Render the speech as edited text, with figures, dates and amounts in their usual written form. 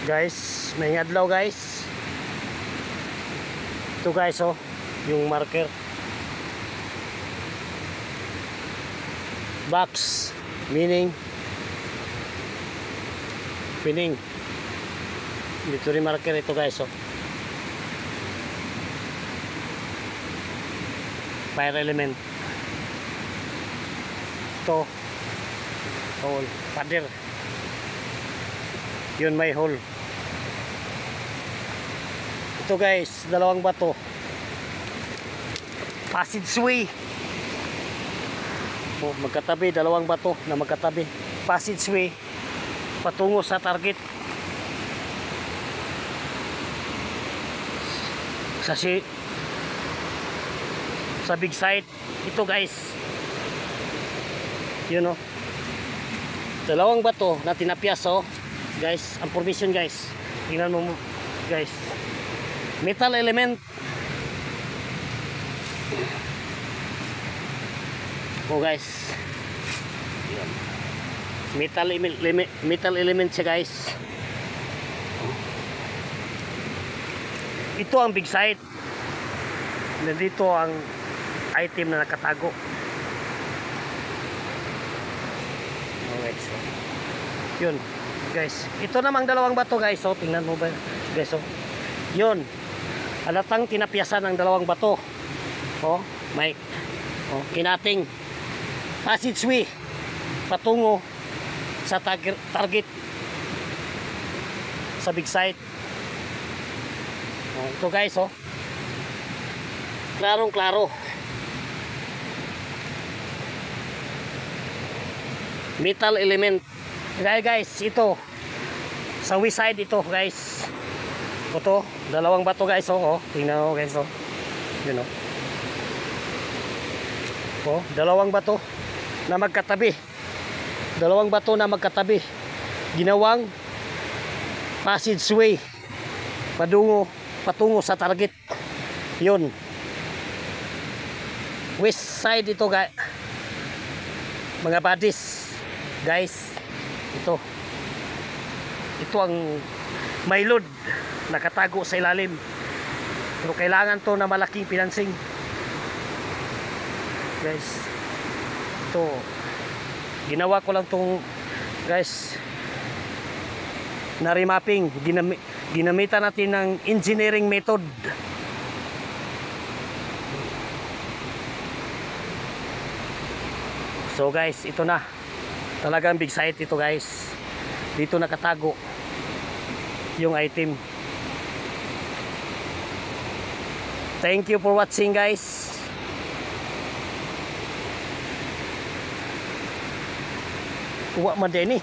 Guys, may adlaw guys. Ito guys oh, yung marker. Box, meaning pining. Dito rin marker ito guys oh. Fire element. Ito hole, pader. Yun may hole. Ito guys, dalawang bato. Passageway. Oh, magkatabi, dalawang bato na magkatabi. Passageway patungo sa target. Sa big site. Ito guys. Yun oh. Dalawang bato na tinapyas oh. Guys, ang formation guys. Tingnan mo guys. Metal element. Oh guys. Metal element siya guys. Ito ang big site. Nandito ang item na nakatago. Oh guys. Yun guys. Ito namang dalawang bato guys. Oh, tingnan mo ba guys oh. Yun. Halatang tinapyasan ng dalawang bato. Oh, may oh, kinating passageway patungo sa target sa big site. Oh, ito guys oh. Klarong klaro. Metal element. Guys, ito sa west side ito guys. Ito, dalawang bato guys oh. Tingnan mo guys oh. Yun oh. Oh, dalawang bato na magkatabi. Dalawang bato na magkatabi. Ginawang passageway patungo sa target. Yun. West side ito guys. Mga buddies. Guys, ito ang may load nakatago sa ilalim, pero kailangan to na malaking financing guys. Ito ginawa ko lang tong guys na remapping. Ginamitan natin ng engineering method. So guys, ito na talagang big site ito guys. Dito nakatago yung item. Thank you for watching guys. Kuha man din eh.